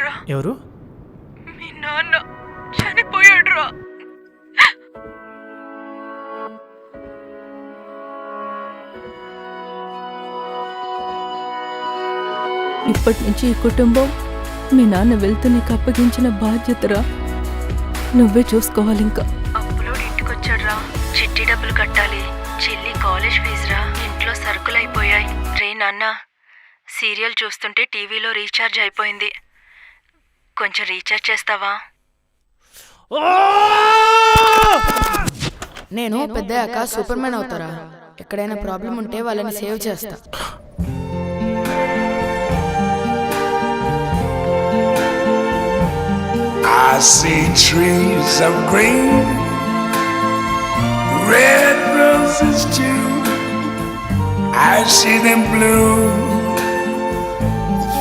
చనిపోయాడ్రా. ఎవరు? మీ నాన్న చనిపోయాడ్రా. ఇప్పటి నుంచి ఈ కుటుంబం మీ నాన్న వెళ్తూ నీకు అప్పగించిన బాధ్యతరా. నువ్వే చూసుకోవాలి. ఇంకా అప్పులోడు ఇంటికొచ్చాడ్రా. చిట్టి డబ్బులు కట్టాలి. చెల్లి కాలేజ్ ఫీజురా. ఇంట్లో సరుకులు అయిపోయాయి. రే నాన్న, సీరియల్ చూస్తుంటే టీవీలో రీఛార్జ్ అయిపోయింది. కొంచెం రీఛార్జ్ చేస్తావా? నేను పెద్దయ్యాక సూపర్ మ్యాన్ అవుతారా. ఎక్కడైనా ప్రాబ్లం ఉంటే వాళ్ళని సేవ్ చేస్తా. I see trees of green, red roses too. I see them bloom